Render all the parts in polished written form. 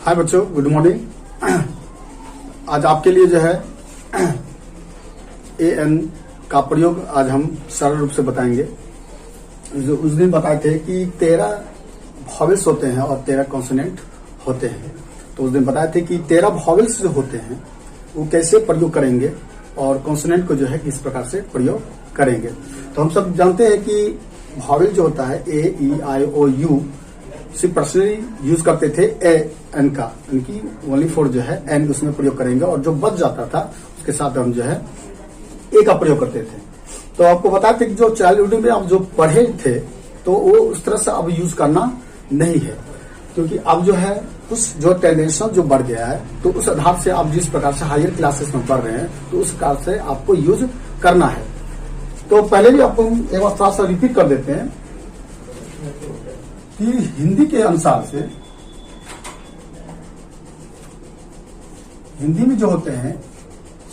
हाय बच्चों, good morning. आज आपके लिए जो है एन का प्रयोग आज हम सरल रूप से बताएंगे। जो उस दिन बताए थे कि 13 वॉवेल्स होते हैं और 13 कॉन्सोनेंट होते हैं। तो उस दिन बताए थे कि 13 वॉवेल्स जो होते हैं वो कैसे प्रयोग करेंगे और कॉन्सोनेंट को जो है किस प्रकार से प्रयोग करेंगे। तो हम सब जानते हैं कि वॉवेल जो होता है A E I O you सिर्फ पर्सनली यूज करते थे ए एन का, इनकी ओनली फॉर जो है एन उसमें प्रयोग करेंगे और जो बच जाता था उसके साथ हम जो है ए का प्रयोग करते थे। तो आपको बताते थे कि जो चाइल्डहुड में आप जो पढ़े थे तो वो उस तरह से अब यूज करना नहीं है, क्योंकि अब जो है उस जो टेंडेंशन जो बढ़ गया है तो उस आधार से आप जिस प्रकार से हायर क्लासेस में पढ़ रहे हैं तो उस प्रकार से आपको यूज करना है। तो पहले भी आपको एक बार थोड़ा सा रिपीट कर देते हैं कि हिंदी के अनुसार से हिंदी में जो होते हैं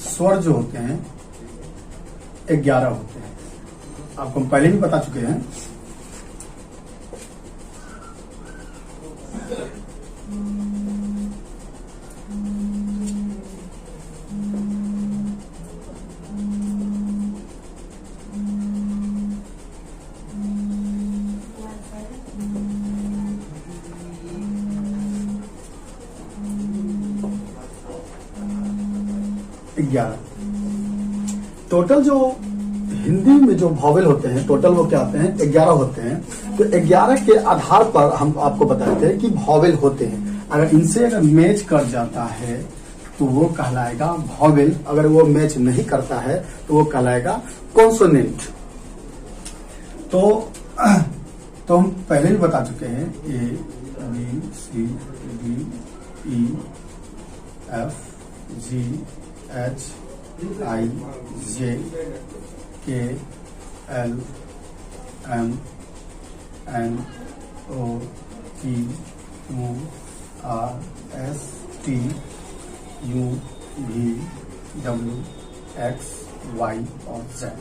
स्वर जो होते हैं 11 होते हैं। आपको हम पहले भी बता चुके हैं। टोटल जो हिंदी में जो वॉवेल होते हैं टोटल वो क्या होते हैं 11 होते हैं। तो 11 के आधार पर हम आपको बताते हैं कि वॉवेल होते हैं। अगर इनसे अगर मैच कर जाता है तो वो कहलाएगा वॉवेल, अगर वो मैच नहीं करता है तो वो कहलाएगा कॉन्सोनेंट। तो हम पहले भी बता चुके हैं A B C D E F G H I J K L M N O P Q R S T U V W X Y और जेड।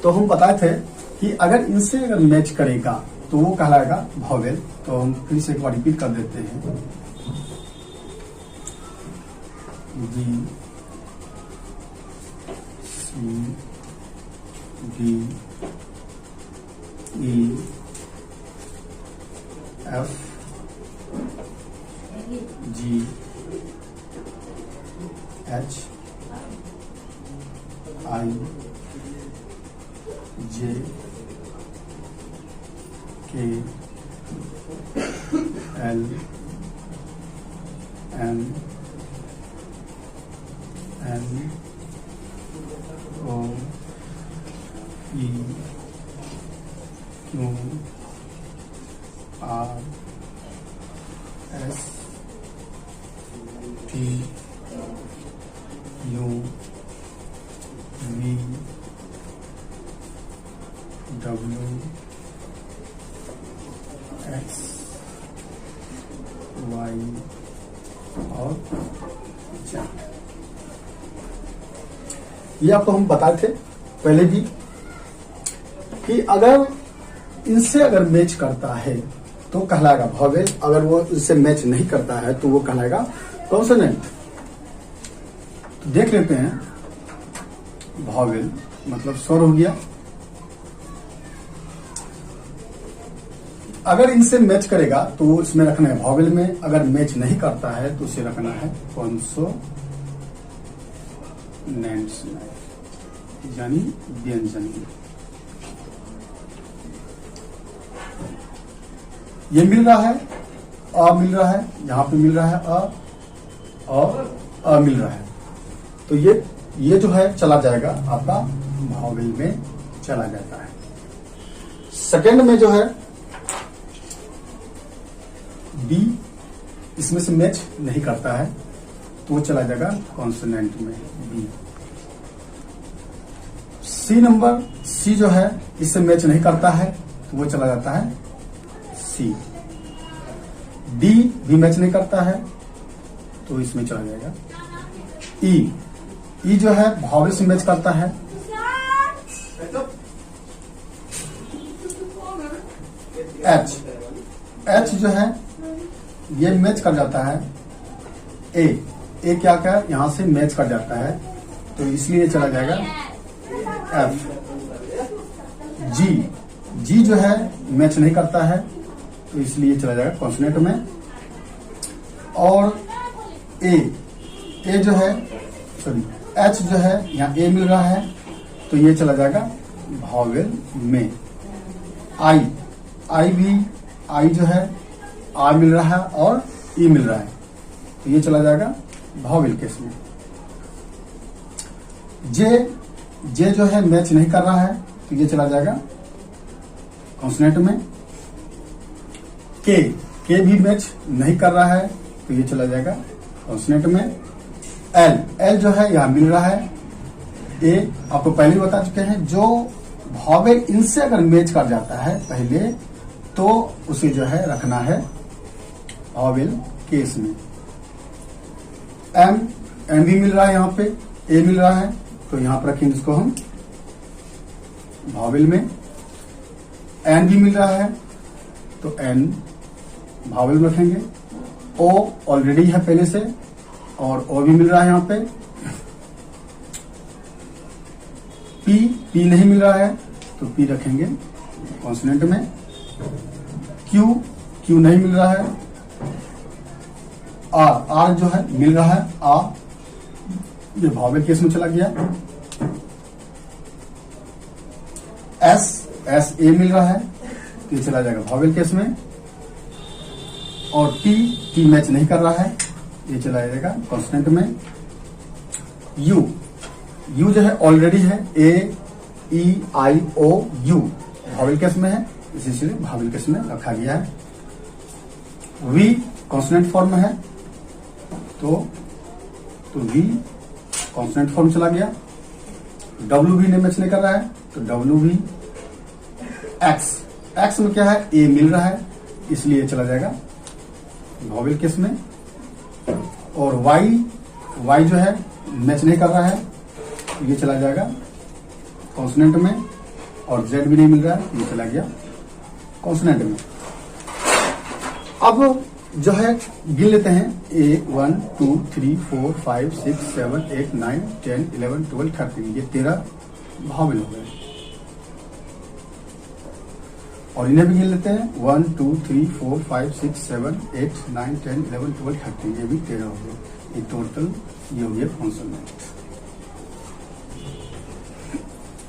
तो हम बताए थे कि अगर इनसे अगर मैच करेगा तो वो कहलाएगा वॉवेल। तो हम फिर से एक बार रिपीट कर देते हैं। B C D E F G H I J K L M N O P Q R S T U V W X Y और जेड। ये आपको हम बताए थे पहले भी कि अगर इनसे अगर मैच करता है तो कहलाएगा वॉवेल, अगर वो इससे मैच नहीं करता है तो वो कहलाएगा कॉन्सोनेंट। तो देख लेते हैं। वॉवेल मतलब स्वर हो गया। अगर इनसे मैच करेगा तो इसमें रखना है वॉवेल में, अगर मैच नहीं करता है तो उसे रखना है कॉन्सोनेंट्स में, यानी व्यंजन में। ये मिल रहा है अ मिल रहा है, यहां पे मिल रहा है अ और अ मिल रहा है। तो ये जो है चला जाएगा आपका वॉवेल में चला जाता है। सेकंड में जो है बी, इसमें से मैच नहीं करता है तो वो चला जाएगा कॉन्सोनेंट में बी। सी नंबर सी जो है इससे मैच नहीं करता है तो वो चला जाता है सी। डी भी मैच नहीं करता है तो इसमें चला जाएगा ई। ई जो है वॉवेल से मैच करता है एच। एच जो है ये मैच कर जाता है ए क्या क्या यहां से मैच कर जाता है, तो इसलिए चला जाएगा एफ। जी जो है मैच नहीं करता है, तो इसलिए चला जाएगा कॉन्सोनेंट में। और ए जो है सॉरी एच जो है यहाँ ए मिल रहा है, तो ये चला जाएगा वॉवेल में। आई जो है आ मिल रहा है और ई मिल रहा है, तो ये चला जाएगा वॉवेल केस में। जे जो है मैच नहीं कर रहा है, तो ये चला जाएगा कॉन्सोनेंट में। के भी मैच नहीं कर रहा है, तो ये चला जाएगा कॉन्सोनेंट में। एल जो है यहां मिल रहा है, ए आपको पहले ही बता चुके हैं, जो वॉवेल इनसे अगर मैच कर जाता है पहले, तो उसे जो है रखना है वॉवेल केस में। एम भी मिल रहा है, यहाँ पे ए मिल रहा है, तो यहां पर रखेंगे इसको हम वॉवेल में। एन भी मिल रहा है, तो एन वॉवेल में रखेंगे। ओ ऑलरेडी है पहले से, और ओ भी मिल रहा है यहाँ पे। पी नहीं मिल रहा है, तो पी रखेंगे कॉन्सोनेंट में। क्यू नहीं मिल रहा है। आर जो है मिल रहा है, ये वॉवेल केस में चला गया। एस ए मिल रहा है, ये चला जाएगा वॉवेल केस में। और टी मैच नहीं कर रहा है, ये चला जाएगा कॉन्स्टेंट में। यू जो है ऑलरेडी है, A E I O you vowel case में है, इसीलिए वॉवेल केस में रखा गया है। वी कॉन्सोनेंट फॉर्म में है, तो वी कॉन्सोनेंट फॉर्म चला गया। डब्ल्यू भी मैच नहीं कर रहा है, तो डब्ल्यू भी। एक्स में क्या है, ए मिल रहा है, इसलिए चला जाएगा वॉवेल केस में। और वाई जो है मैच नहीं कर रहा है, ये चला जाएगा कॉन्सोनेंट में। और जेड भी नहीं मिल रहा है, ये चला गया कॉन्सोनेंट में। अब जो है गिन लेते हैं, 1 2 3 4 5 6 7 8 9 10 11 12 13, ये 13 वॉवेल हो गए। और इन्हें भी गिन लेते हैं, 1 2 3 4 5 6 7 8 9 10 11 12 13, ये भी 13 हो गए। ये टोटल ये हो गया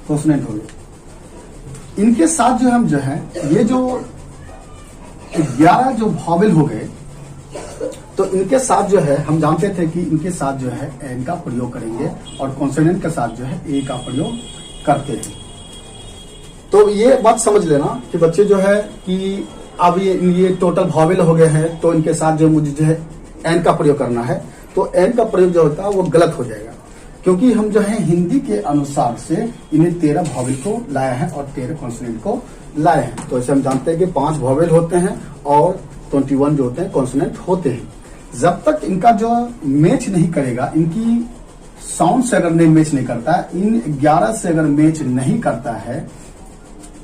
कॉन्सोनेंट हो गए। इनके साथ जो हम जो है, ये जो 11 जो वॉवेल हो गए, तो इनके साथ जो है हम जानते थे कि इनके साथ जो है एन का प्रयोग करेंगे, और कॉन्सोनेंट के साथ जो है ए का प्रयोग करते हैं। तो ये बात समझ लेना कि बच्चे जो है कि अब ये टोटल वॉवेल हो गए हैं, तो इनके साथ जो मुझे जो है एन का प्रयोग करना है, तो एन का प्रयोग जो होता है वो गलत हो जाएगा, क्योंकि हम जो है हिंदी के अनुसार से इन्हें 13 वॉवेल को लाया है और 13 कॉन्सोनेंट को लाए हैं। तो ऐसे हम जानते हैं कि 5 वॉवेल होते हैं और 21 जो होते हैं कॉन्सोनेंट होते हैं। जब तक इनका जो मैच नहीं करेगा, इनकी साउंड से अगर नहीं मैच नहीं करता है, इन 11 से अगर मैच नहीं करता है,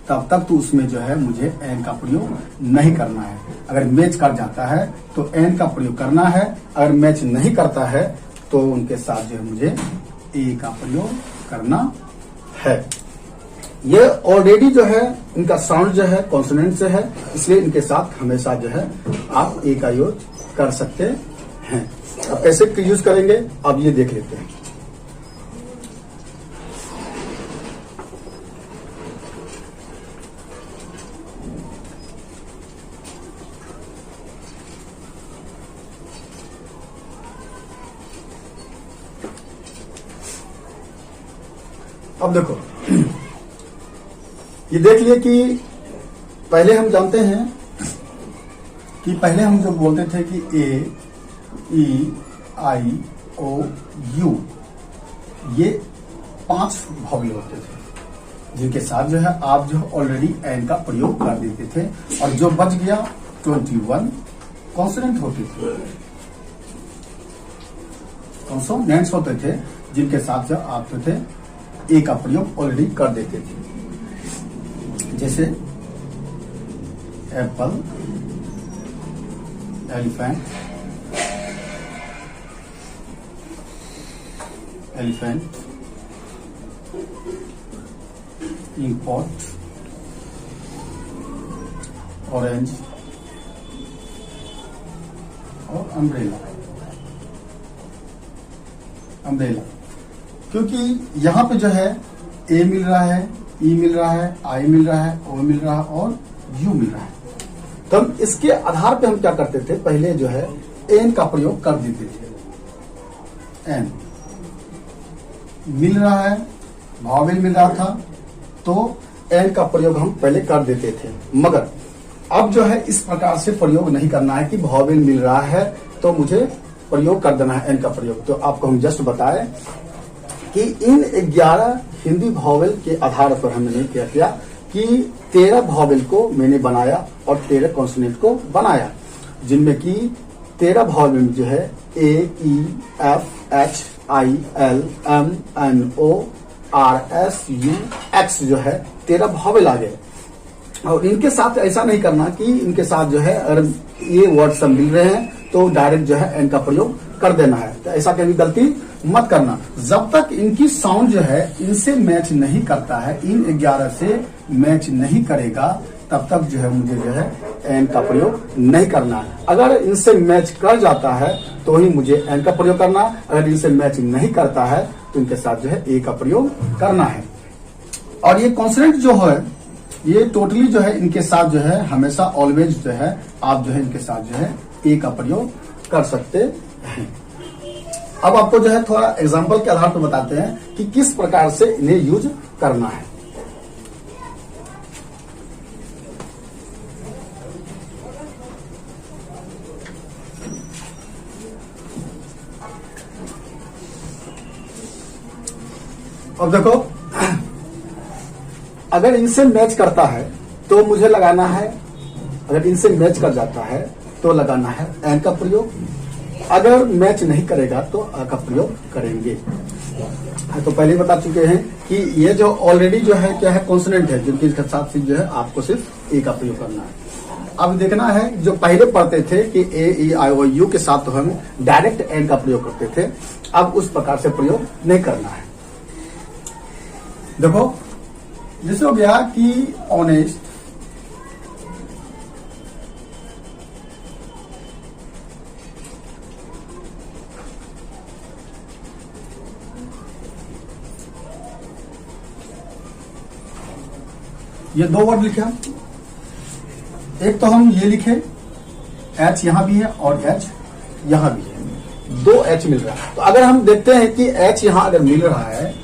तब तक तो उसमें जो है मुझे एन का प्रयोग नहीं करना है। अगर मैच कर जाता है तो एन का प्रयोग करना है, अगर मैच नहीं करता है तो उनके साथ जो है मुझे ए का प्रयोग करना है। ये ऑलरेडी जो है इनका साउंड जो है कॉन्सोनेंट से है, इसलिए इनके साथ हमेशा जो है आप ए का यूज कर सकते हैं। अब कैसे यूज करेंगे, अब ये देख लेते हैं। अब देखो, ये देख लिए कि पहले हम जानते हैं कि पहले हम जो बोलते थे कि ए ई आई ओ यू, ये 5 वॉवेल होते थे, जिनके साथ जो है आप जो ऑलरेडी एन का प्रयोग कर देते थे, और जो बच गया 21 कॉन्सोनेंट होते थे, कॉन्सोनेंट्स होते थे, जिनके साथ जो आप जो थे ए का प्रयोग ऑलरेडी कर देते थे। जैसे Apple, elephant, elephant, import, orange और अम्ब्रेला। अम्ब्रेला क्योंकि यहां पे जो है ए मिल रहा है, ई मिल रहा है, आई मिल रहा है, ओ मिल रहा है और यू मिल रहा है। तो हम इसके आधार पे हम क्या करते थे, पहले जो है एन का प्रयोग कर देते थे। एन मिल रहा है, भावेल मिल रहा था, तो एन का प्रयोग हम पहले कर देते थे। मगर अब जो है इस प्रकार से प्रयोग नहीं करना है कि भावेल मिल रहा है तो मुझे प्रयोग कर देना है एन का प्रयोग। तो आपको हम जस्ट बताएं कि इन 11 हिंदी भावेल के आधार पर हमने क्या किया कि 13 भावेल को मैंने बनाया और 13 कॉन्सोनेंट को बनाया, जिनमें कि 13 भावेल में जो है A, E, F, H, I, L, M, N, O, R, S, U, X जो है 13 भावेल आ गए। और इनके साथ ऐसा नहीं करना कि इनके साथ जो है अगर ये वर्ड सब मिल रहे हैं तो डायरेक्ट जो है एन का प्रयोग कर देना है। तो ऐसा कभी गलती मत करना। जब तक इनकी साउंड जो है इनसे मैच नहीं करता है, इन 11 से मैच नहीं करेगा, तब तक जो है मुझे जो है एन का प्रयोग नहीं करना है। अगर इनसे मैच कर जाता है तो ही मुझे एन का प्रयोग करना, अगर इनसे मैच नहीं करता है तो इनके साथ जो है ए का प्रयोग करना है। और ये कॉन्सोनेंट जो है ये टोटली जो है इनके साथ जो है हमेशा ऑलवेज जो है आप जो है इनके साथ जो है ए का प्रयोग कर सकते हैं। अब आपको जो है थोड़ा एग्जांपल के आधार पर बताते हैं कि किस प्रकार से इन्हें यूज करना है। अब देखो, अगर इनसे मैच करता है तो मुझे लगाना है, अगर इनसे मैच कर जाता है तो लगाना है एन का प्रयोग, अगर मैच नहीं करेगा तो अ का प्रयोग करेंगे। तो पहले ही बता चुके हैं कि ये जो ऑलरेडी जो है क्या है कॉन्सोनेंट है, जिनके साथ जो है आपको सिर्फ ए का प्रयोग करना है। अब देखना है जो पहले पढ़ते थे कि ए, ई, आई, ओ, यू के साथ तो हम डायरेक्ट एन का प्रयोग करते थे, अब उस प्रकार से प्रयोग नहीं करना है। देखो जैसे हो गया कि ऑनेस्ट, ये 2 वर्ड लिखे हम, एक तो हम ये लिखे एच यहां भी है और एच यहां भी है, 2 एच मिल रहा है। तो अगर हम देखते हैं कि एच यहां अगर मिल रहा है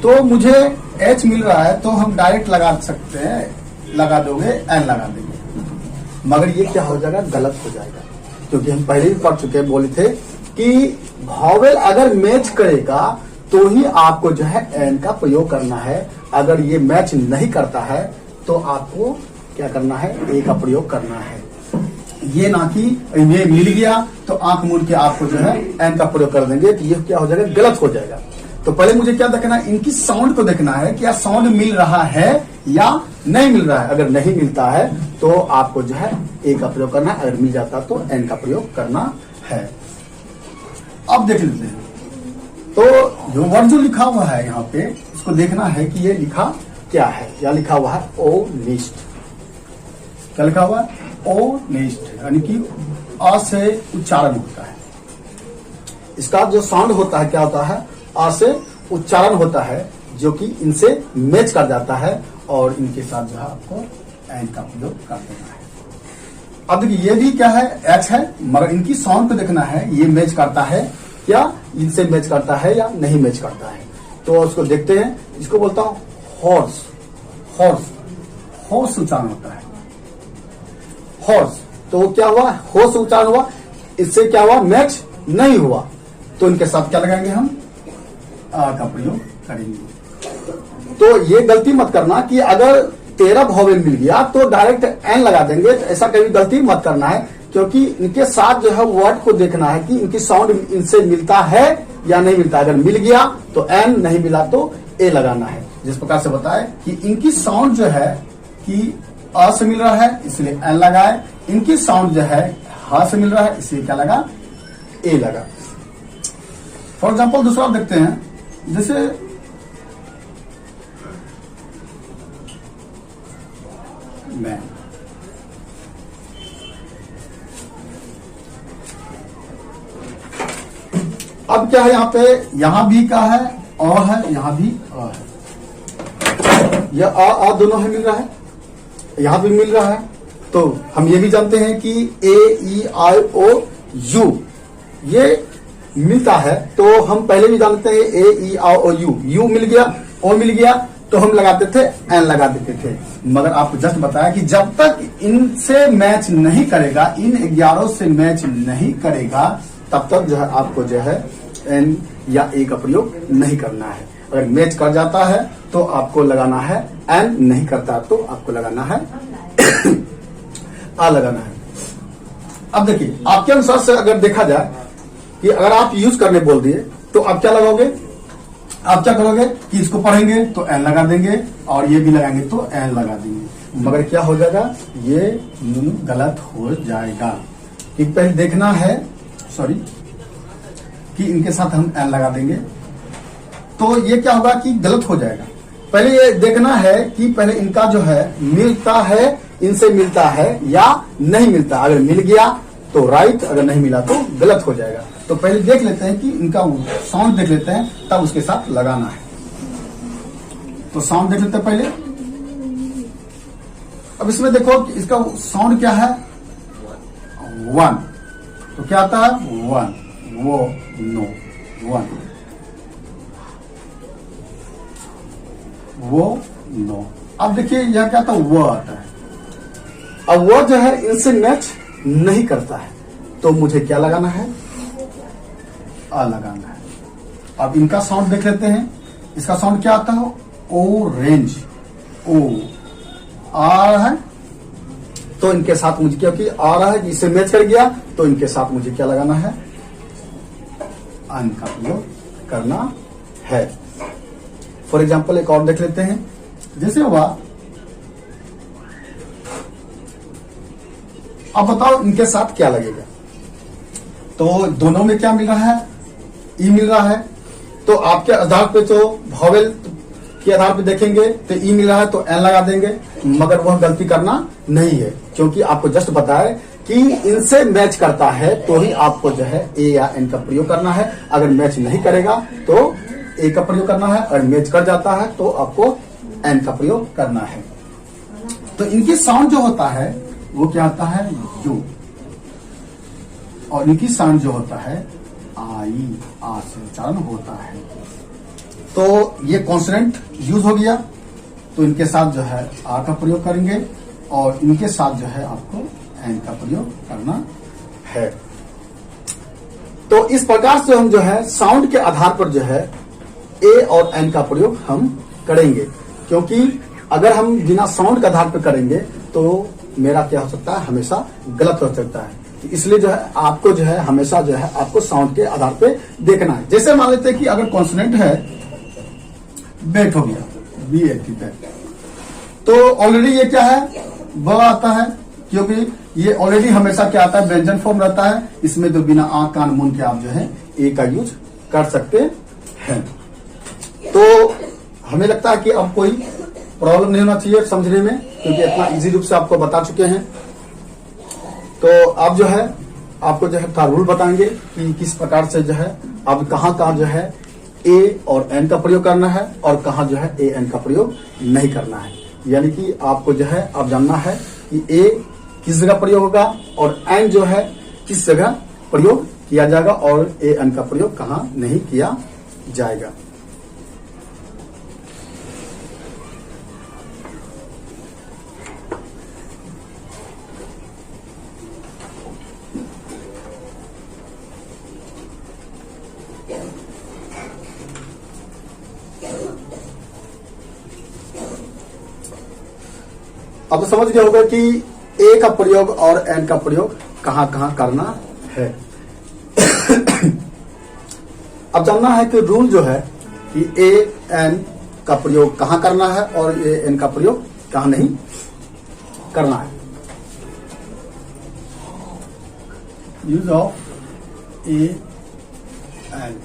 तो मुझे एच मिल रहा है तो हम डायरेक्ट लगा सकते हैं, लगा दोगे एन लगा देंगे, मगर ये क्या हो जाएगा, गलत हो जाएगा। क्योंकि हम पहले ही पढ़ चुके बोले थे कि भावेल अगर मैच करेगा तो ही आपको जो है एन का प्रयोग करना है, अगर ये मैच नहीं करता है तो आपको क्या करना है, ए का प्रयोग करना है। ये ना कि ये मिल गया तो आंख मूंद के आपको जो है एन का प्रयोग कर देंगे, तो ये क्या हो जाएगा, गलत हो जाएगा। तो पहले मुझे क्या देखना है, इनकी साउंड को देखना है, क्या साउंड मिल रहा है या नहीं मिल रहा है। अगर नहीं मिलता है तो आपको जो है ए का प्रयोग करना है, अगर मिल जाता तो एन का प्रयोग करना है। अब देख लेते हैं, तो जो वर्ड जो लिखा हुआ है यहाँ पे इसको देखना है कि ये लिखा क्या है। या लिखा हुआ है ओ निस्ट, क्या लिखा हुआ है, ओ निस्ट, यानी कि अ से उच्चारण होता है, इसका जो साउंड होता है क्या होता है, अ से उच्चारण होता है, जो कि इनसे मैच कर जाता है और इनके साथ जो है आपको एन का प्रयोग कर देना है। अब देखिए ये भी क्या है, एच है, मगर इनकी साउंड को देखना है, ये मैच करता है क्या, इनसे मैच करता है या नहीं मैच करता है। तो उसको देखते हैं, इसको बोलता हूं हॉर्स, हॉर्स, हॉर्स उच्चारण होता है, हॉर्स। तो क्या हुआ, हॉर्स उच्चारण हुआ, इससे क्या हुआ, मैच नहीं हुआ, तो इनके साथ क्या लगाएंगे, हम आ का प्रयोग करेंगे। तो ये गलती मत करना कि अगर 13 भावेल मिल गया तो डायरेक्ट एन लगा देंगे, तो ऐसा कभी गलती मत करना है, क्योंकि इनके साथ जो है वर्ड को देखना है कि इनकी साउंड इनसे मिलता है या नहीं मिलता। अगर मिल गया तो एन, नहीं मिला तो ए लगाना है। जिस प्रकार से बताए कि इनकी साउंड जो है कि अ से मिल रहा है इसलिए एन लगाए, इनकी साउंड जो है ह से मिल रहा है, इसलिए क्या लगा, ए लगा। फॉर एग्जाम्पल दूसरा देखते हैं, जैसे मैन, अब क्या है यहाँ पे, यहां भी का है और है, यहां भी अ है, यह आ दोनों है मिल रहा है, यहां भी मिल रहा है। तो हम ये भी जानते हैं कि ए ई आई ओ यू ये मिलता है, तो हम पहले भी जानते हैं ए ई आई ओ यू, यू मिल गया, ओ मिल गया, तो हम लगाते थे एन लगा देते थे। मगर आपको जस्ट बताया कि जब तक इनसे मैच नहीं करेगा, इन 11 से मैच नहीं करेगा, तब तक जो है आपको जो है एन या ए का प्रयोग नहीं करना है। अगर मैच कर जाता है तो आपको लगाना है एन, नहीं करता तो आपको लगाना है आ लगाना है। अब देखिए आपके अनुसार से अगर देखा जाए कि अगर आप यूज करने बोल दिए तो आप क्या लगाओगे, आप क्या करोगे कि इसको पढ़ेंगे तो एन लगा देंगे और ये भी लगाएंगे तो एन लगा देंगे। मगर क्या हो जाएगा, ये गलत हो जाएगा। कि पहले देखना है, सॉरी, कि इनके साथ हम एन लगा देंगे तो ये क्या होगा कि गलत हो जाएगा। पहले ये देखना है कि पहले इनका जो है मिलता है, इनसे मिलता है या नहीं मिलता। अगर मिल गया तो राइट, अगर नहीं मिला तो गलत हो जाएगा। तो पहले देख लेते हैं कि इनका साउंड देख लेते हैं, तब उसके साथ लगाना है। तो साउंड देख लेते हैं पहले। अब इसमें देखो कि इसका साउंड क्या है, वन। तो क्या आता है, वन, वो, नो, वन, वो, नो। अब देखिए यह क्या था, वो आता है। अब वो जो है इनसे मैच नहीं करता है, तो मुझे क्या लगाना है, आ लगाना है। अब इनका साउंड देख लेते हैं। इसका साउंड क्या आता है, ऑरेंज, ओ आ रहा है, तो इनके साथ मुझे क्या, कि आ रहा है, इससे मैच कर गया, तो इनके साथ मुझे क्या लगाना है, अन का प्रयोग करना है। फॉर एग्जाम्पल एक और देख लेते हैं, जैसे हुआ, अब बताओ इनके साथ क्या लगेगा। तो दोनों में क्या मिल रहा है, ई मिल रहा है। तो आपके आधार पे तो वॉवेल के आधार पे देखेंगे तो ई मिल रहा है तो एन लगा देंगे। मगर वह गलती करना नहीं है, क्योंकि आपको जस्ट बताया कि इनसे मैच करता है तो ही आपको जो है ए या एन का प्रयोग करना है। अगर मैच नहीं करेगा तो ए का प्रयोग करना है, और मैच कर जाता है तो आपको एन का प्रयोग करना है। तो इनकी साउंड जो होता है वो क्या आता है, यू, और इनकी साउंड जो होता है आई, आ से उच्चारण होता है। तो ये कॉन्सोनेंट यूज हो गया, तो इनके साथ जो है आ का प्रयोग करेंगे, और इनके साथ जो है आपको एन का प्रयोग करना है। तो इस प्रकार से हम जो है साउंड के आधार पर जो है ए और एन का प्रयोग हम करेंगे। क्योंकि अगर हम बिना साउंड के आधार पर करेंगे तो मेरा क्या हो सकता है, हमेशा गलत हो सकता है। इसलिए जो है आपको जो है हमेशा जो है आपको साउंड के आधार पे देखना है। जैसे मान लेते हैं कि अगर कॉन्सोनेंट है, बैट हो गया, बी ए टी, बैट, तो ऑलरेडी ये क्या है, ब आता है, क्योंकि ये ऑलरेडी हमेशा क्या आता है, व्यंजन फॉर्म रहता है। इसमें तो बिना आंख कान मुंह के आप जो है ए का यूज कर सकते हैं। तो हमें लगता है कि अब कोई प्रॉब्लम नहीं होना चाहिए समझने में, क्योंकि इतना इजी रूप से आपको बता चुके हैं। तो आप जो है आपको जो है रूल बताएंगे कि किस प्रकार से जो है अब कहाँ जो है ए और एन का प्रयोग करना है, और कहाँ जो है ए एन का प्रयोग नहीं करना है। यानी कि आपको जो है अब जानना है कि ए किस जगह प्रयोग होगा और एन जो है किस जगह प्रयोग किया जाएगा, और ए एन का प्रयोग कहाँ नहीं किया जाएगा। अब तो समझ गए होगा कि ए का प्रयोग और एन का प्रयोग कहां कहां करना है। अब जानना है कि रूल जो है कि ए एन का प्रयोग कहां करना है और ए एन का प्रयोग कहां नहीं करना है। यूज ऑफ ए एन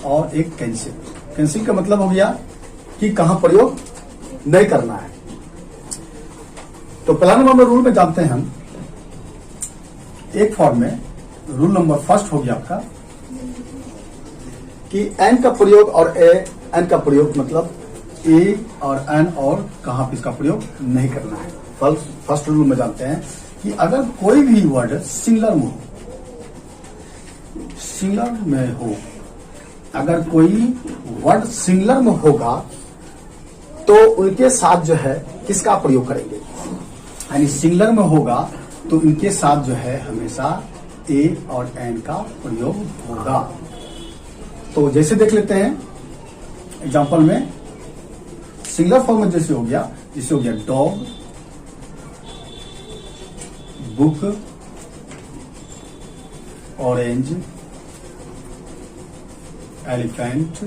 और एक कैंसिल। कैंसिल का मतलब हो गया कि कहां प्रयोग नहीं करना है। तो पहला नंबर में रूल में जानते हैं हम एक फॉर्म में। रूल नंबर फर्स्ट हो गया आपका कि एन का प्रयोग और ए एन का प्रयोग मतलब ए और एन और कहां पे इसका प्रयोग नहीं करना है। फर्स्ट रूल में जानते हैं कि अगर कोई भी वर्ड सिंगुलर में हो, अगर कोई वर्ड सिंगुलर में होगा तो उनके साथ जो है किसका प्रयोग करेंगे, यानी सिंगुलर में होगा तो इनके साथ जो है हमेशा ए और एन का प्रयोग होगा। तो जैसे देख लेते हैं एग्जांपल में, सिंगुलर फॉर्म में जैसे हो गया dog, book, orange, elephant,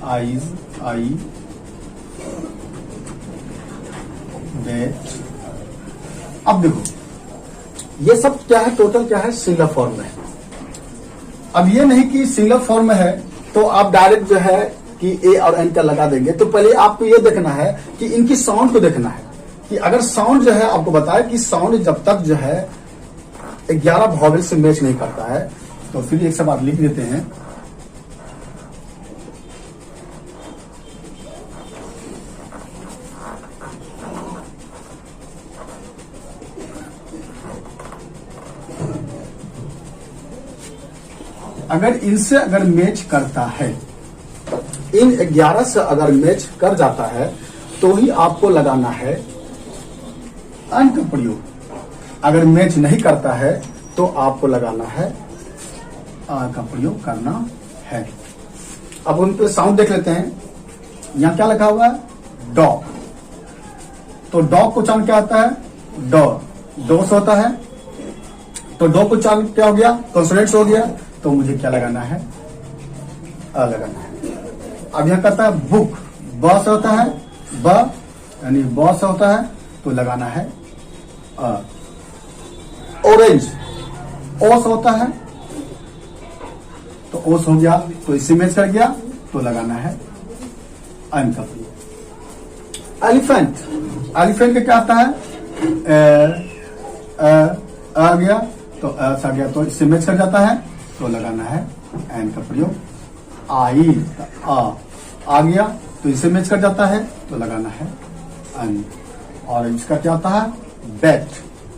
eyes, eye, bat. अब देखो ये सब क्या है, टोटल क्या है, सिंगुलर फॉर्म में है। अब ये नहीं कि सिंगुलर फॉर्म में है तो आप डायरेक्ट जो है कि ए और एन का लगा देंगे। तो पहले आपको ये देखना है कि इनकी साउंड को देखना है कि अगर साउंड जो है आपको बताया कि साउंड जब तक जो है 11 वॉवेल से मैच नहीं करता है तो फिर एक सब बात लिख देते हैं। अगर इनसे अगर मैच करता है, इन 11 से अगर मैच कर जाता है तो ही आपको लगाना है एन का प्रयोग। अगर मैच नहीं करता है तो आपको लगाना है आ का प्रयोग करना है। अब उन पे साउंड देख लेते हैं। यहां क्या लिखा हुआ है, डॉग। तो डॉग को उच्चारण क्या आता है, डॉ से होता है। तो डॉग को उच्चारण क्या हो गया, कॉन्सोनेंट्स हो गया। तो मुझे क्या लगाना है, अ लगाना है। अब यहां कहता है बुक, ब से होता है, ब यानी ब से होता है तो लगाना है अ। ऑरेंज ओ से होता है तो ओ से हो गया तो इससे मैच कर गया तो लगाना है एन का प्रयोग। एलिफेंट, एलिफेंट का क्या आता है, आ गया तो आ गया तो इससे मैच कर जाता है तो लगाना है एन का प्रयोग। आई आ गया तो इससे मैच कर जाता है तो लगाना है एन। और इसका क्या होता है, बैट,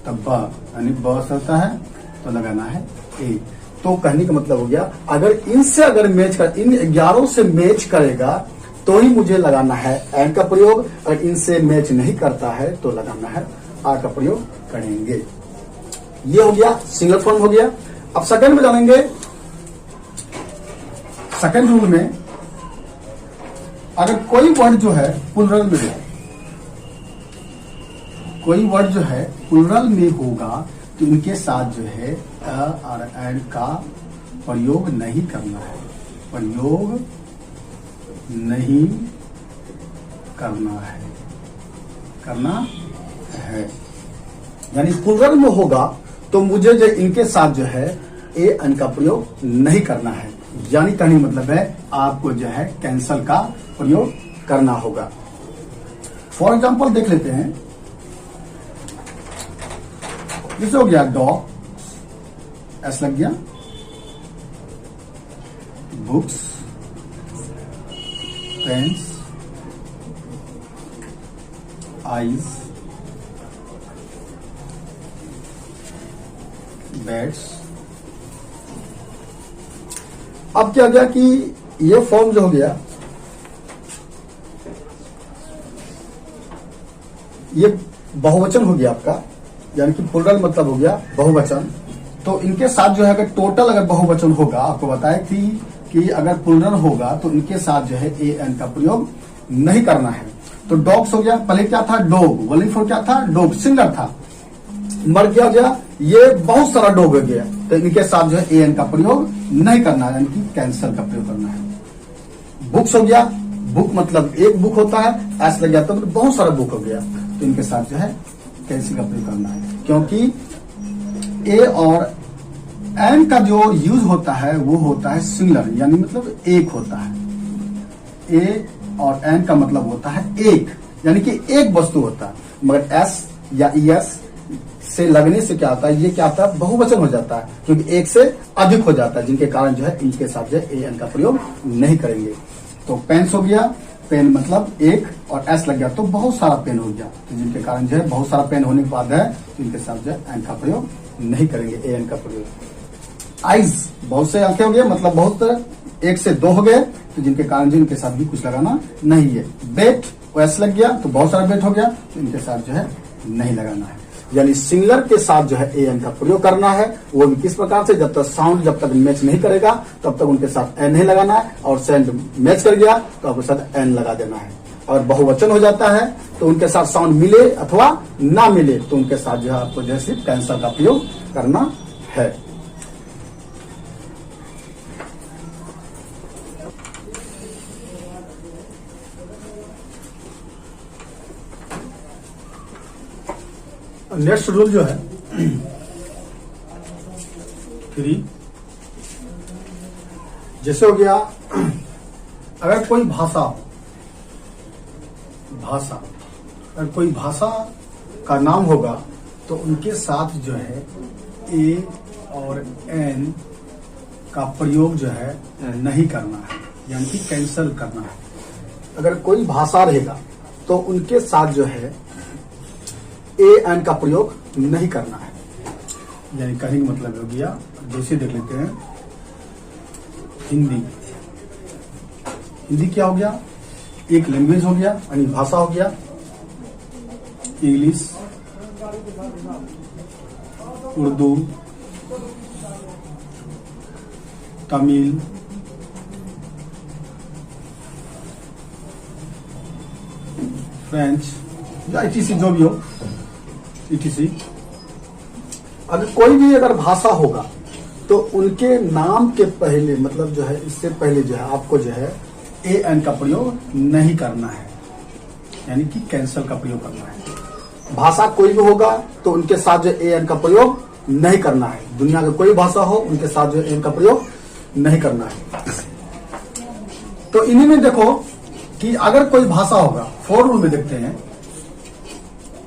तो ब यानी ब से होता है तो लगाना है ए। तो कहने का मतलब हो गया अगर इनसे अगर मैच कर, इन 11 से मैच करेगा तो ही मुझे लगाना है एन का प्रयोग। अगर इनसे मैच नहीं करता है तो लगाना है आ का प्रयोग करेंगे। ये हो गया सिंगल फॉर्म हो गया। अब सेकंड में जानेंगे। सेकंड रूल में अगर कोई वर्ड जो है प्लुरल में है, कोई वर्ड जो है प्लुरल में होगा तो इनके साथ जो है अ और एन का प्रयोग नहीं करना है, प्रयोग नहीं करना है, करना है। यानी प्लुरल में होगा तो मुझे जो इनके साथ जो है ए एन का प्रयोग नहीं करना है। यानी कहने मतलब है आपको जो है कैंसल का प्रयोग करना होगा। फॉर एग्जांपल देख लेते हैं। जैसे हो गया डॉग, एस लग गया, बुक्स, पेन्स, आईज, बैट्स। अब क्या गया कि ये फॉर्म जो हो गया, ये बहुवचन हो गया आपका, यानी कि प्लुरल मतलब हो गया बहुवचन। तो इनके साथ जो है अगर टोटल अगर बहुवचन होगा, आपको बताया थी कि अगर प्लुरल होगा तो इनके साथ जो है ए एन का प्रयोग नहीं करना है। तो डॉग्स हो गया, पहले क्या था डॉग, वली फोर क्या था डॉग, सिंगल था, मर गया, ये बहुत सारा डॉग हो गया तो इनके साथ जो है ए एन का प्रयोग नहीं करना है, यानी कि कैंसल का प्रयोग करना है। बुक्स हो गया, बुक मतलब एक बुक होता है, एस लग गया तो मतलब बहुत सारा बुक हो गया, तो इनके साथ जो है कैंसिल का प्रयोग करना है, क्योंकि ए और एन का जो यूज होता है वो होता है सिंगुलर, यानी मतलब एक होता है। ए और एन का मतलब होता है एक, यानी कि एक वस्तु होता है, मगर एस या ईएस से लगने से क्या होता है, ये क्या होता है, बहुवचन हो जाता है, क्योंकि एक से अधिक हो जाता है, जिनके कारण जो है इनके साथ जो है ए एन का प्रयोग नहीं करेंगे। तो पेन्स हो गया, पेन मतलब एक, और एस लग गया तो बहुत सारा पेन हो गया, तो जिनके कारण जो है बहुत सारा पेन होने के बाद है तो इनके साथ जो है एन का प्रयोग नहीं करेंगे, ए एन का प्रयोग। आइज बहुत से आंखें हो गए, मतलब बहुत, एक से दो हो गए, तो जिनके कारण जो इनके साथ भी कुछ लगाना नहीं है। बेट एस लग गया तो बहुत सारा बेट हो गया, तो इनके साथ जो है नहीं लगाना है। यानी सिंगुलर के साथ जो है ए एन का प्रयोग करना है, वो भी किस प्रकार से, जब तक साउंड जब तक मैच नहीं करेगा तब तक उनके साथ एन नहीं लगाना है, और साउंड मैच कर गया तो आपके साथ एन लगा देना है। और बहुवचन हो जाता है तो उनके साथ साउंड मिले अथवा ना मिले तो उनके साथ जो है आपको जो है सिर्फ कैंसर का प्रयोग करना है। नेक्स्ट रूल जो है 3, जैसे हो गया अगर कोई भाषा अगर कोई भाषा का नाम होगा तो उनके साथ जो है ए और एन का प्रयोग जो है नहीं करना है, यानी कि कैंसल करना है। अगर कोई भाषा रहेगा तो उनके साथ जो है ए एन का प्रयोग नहीं करना है, यानी कहने का मतलब हो गया, जैसे देख लेते हैं हिंदी क्या हो गया, एक लैंग्वेज हो गया, यानी भाषा हो गया। इंग्लिश, उर्दू, तमिल, फ्रेंच या इटीसी जो भी हो, इटीसी। अगर कोई भी अगर भाषा होगा तो उनके नाम के पहले मतलब जो है इससे पहले जो है आपको जो है ए एन का प्रयोग नहीं करना है, यानी कि कैंसल का प्रयोग करना है। भाषा कोई भी होगा तो उनके साथ जो ए एन का प्रयोग नहीं करना है। दुनिया का कोई भाषा हो उनके साथ जो ए एन का प्रयोग नहीं करना है। तो इन्हीं में देखो कि अगर कोई भाषा होगा, 4 रूल में देखते हैं,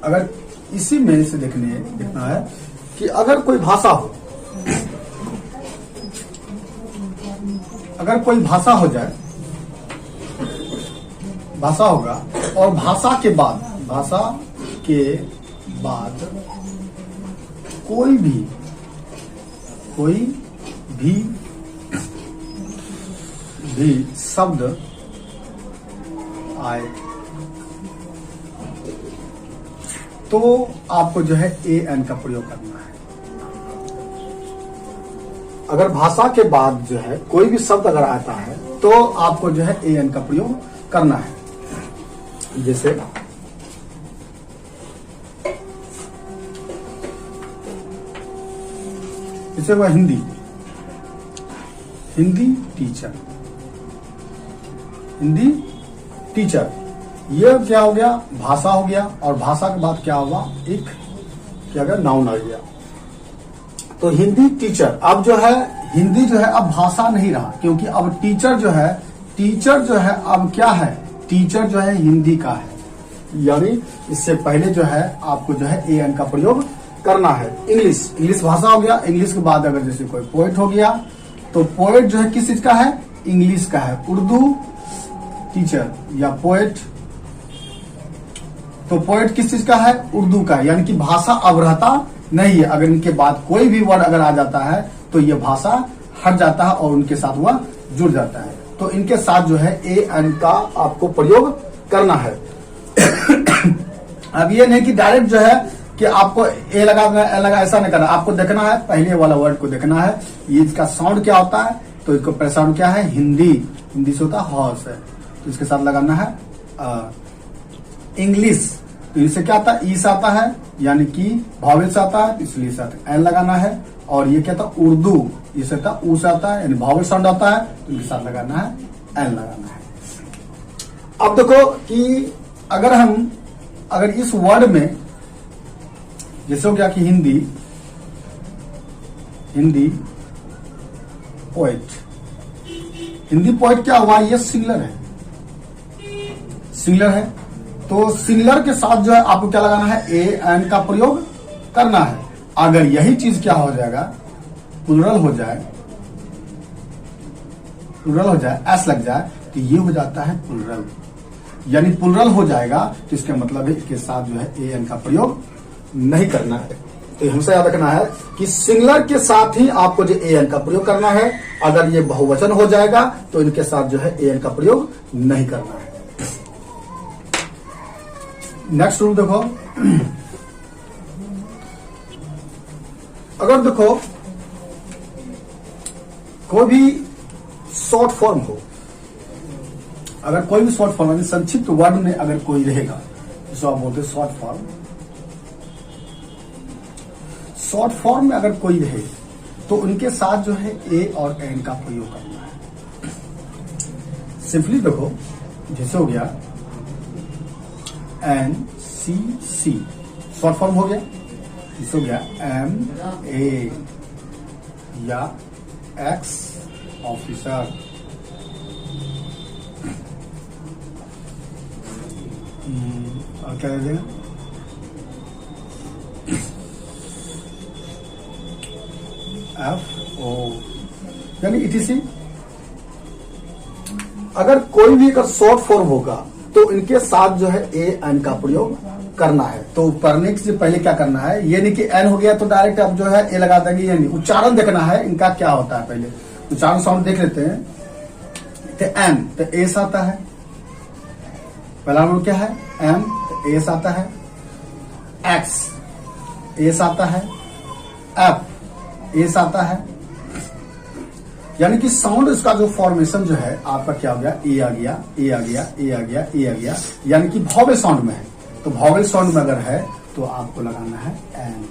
अगर इसी में से देखना है कि अगर कोई भाषा हो, अगर कोई भाषा हो जाए, भाषा होगा और भाषा के बाद कोई भी शब्द आए तो आपको जो है ए एन का प्रयोग करना है। अगर भाषा के बाद जो है कोई भी शब्द अगर आता है तो आपको जो है ए एन का प्रयोग करना है। जैसे वह हिंदी टीचर, ये क्या हो गया, भाषा हो गया, और भाषा के बाद क्या होगा, एक क्या गया, नाउन आ गया। तो हिंदी टीचर, अब जो है हिंदी जो है अब भाषा नहीं रहा, क्योंकि अब टीचर जो है अब क्या है, टीचर जो है हिंदी का है, यानी इससे पहले जो है आपको जो है ए एन का प्रयोग करना है। इंग्लिश भाषा हो गया, इंग्लिश के बाद अगर जैसे कोई पोएट हो गया तो पोएट जो है किस चीज का है, इंग्लिश का है। उर्दू टीचर या पोएट, तो पोएट किस चीज का है, उर्दू का, यानी कि भाषा अब रहता नहीं है। अगर इनके बाद कोई भी वर्ड अगर आ जाता है तो ये भाषा हट जाता है और उनके साथ वह जुड़ जाता है। तो इनके साथ जो है ए एन का आपको प्रयोग करना है। अब ये नहीं कि डायरेक्ट जो है कि आपको ए लगा ऐसा नहीं करना, आपको देखना है पहले वाला वर्ड को देखना है, ये इसका साउंड क्या होता है, तो इसको पहला साउंड क्या है, हिंदी से होता है हॉर्स है, तो इसके साथ लगाना है इंग्लिश, तो इससे क्या आता है, ई से आता है, यानी कि भावेल से आता है, इसलिए साथ एन लगाना है। और ये क्या था, उर्दू, इससे ऊ से आता है, यानी भावेल साउंड आता है, तो इनके साथ लगाना है एन लगाना है। अब देखो कि अगर इस वर्ड में जैसे हो गया कि हिंदी पोएट, हिंदी पोएट क्या हुआ, ये सिंगुलर है। तो सिंगुलर के साथ जो है आपको क्या लगाना है, ए एन का प्रयोग करना है। अगर यही चीज क्या हो जाएगा, प्लूरल हो जाए, एस लग जाए, तो ये हो जाता है प्लूरल, यानी प्लूरल हो जाएगा। तो इसका मतलब है इसके साथ जो है ए एन का प्रयोग नहीं करना है। तो हमसे याद रखना है कि सिंगुलर के साथ ही आपको जो ए एन का प्रयोग करना है। अगर ये बहुवचन हो जाएगा तो इनके साथ जो है ए एन का प्रयोग नहीं करना है। नेक्स्ट रूल देखो, अगर देखो कोई भी शॉर्ट फॉर्म हो, अगर कोई भी शॉर्ट फॉर्म संक्षिप्त वर्ड में अगर कोई रहेगा, जिसको आप बोलते हैं शॉर्ट फॉर्म में अगर कोई रहे तो उनके साथ जो है ए और एन का प्रयोग करना है। सिंपली देखो, जैसे हो गया एन सी सी, शॉर्ट फॉर्म हो गया। जैसे हो गया एम ए या एक्स ऑफिसर, और क्या दे देगा, एफ ओ, यानी इटीसी। अगर कोई भी अगर शॉर्ट फॉर्म होगा तो इनके साथ जो है ए एन का प्रयोग करना है। तो पढ़ने से पहले क्या करना है, ये नहीं कि एन हो गया तो डायरेक्ट अब जो है ए लगा देंगे, ये नहीं, उच्चारण देखना है इनका क्या होता है। पहले उच्चारण साउंड देख लेते हैं। तो एन तो एस आता है, पहला नंबर क्या है, एम तो एस आता है, एक्स एस आता है, एफ एस आता है, यानी कि साउंड इसका जो फॉर्मेशन जो है आपका क्या हो गया, ए आ गया, ए आ गया, ए आ गया, ए आ गया, यानी कि वॉवेल साउंड में है। तो वॉवेल साउंड में अगर है तो आपको लगाना है एन,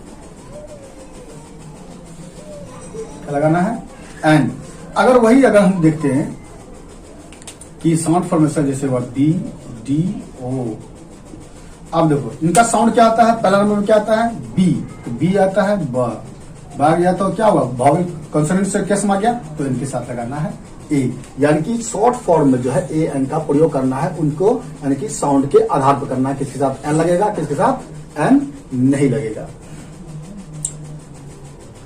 क्या लगाना है, एन। अगर हम देखते हैं कि साउंड फॉर्मेशन जैसे हुआ डी डी ओ, अब देखो इनका साउंड क्या आता है, पहला नंबर में क्या आता है, बी, तो बी आता है, ब आ गया तो क्या हुआ, वॉवेल कॉन्सोनेंट से क्या समा गया, तो इनके साथ लगाना है ए, यानी कि शॉर्ट फॉर्म में जो है ए एन का प्रयोग करना है उनको, यानी कि साउंड के आधार पर करना है, किसके साथ एन लगेगा, किसके साथ एन नहीं लगेगा।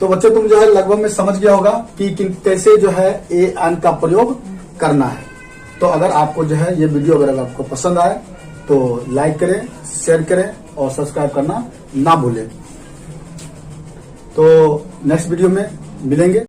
तो बच्चे तुम जो है लगभग में समझ गया होगा कि कैसे जो है ए एन का प्रयोग करना है। तो अगर आपको जो है ये वीडियो अगर आपको पसंद आए तो लाइक करें, शेयर करें और सब्सक्राइब करना ना भूलें। तो नेक्स्ट वीडियो में मिलेंगे।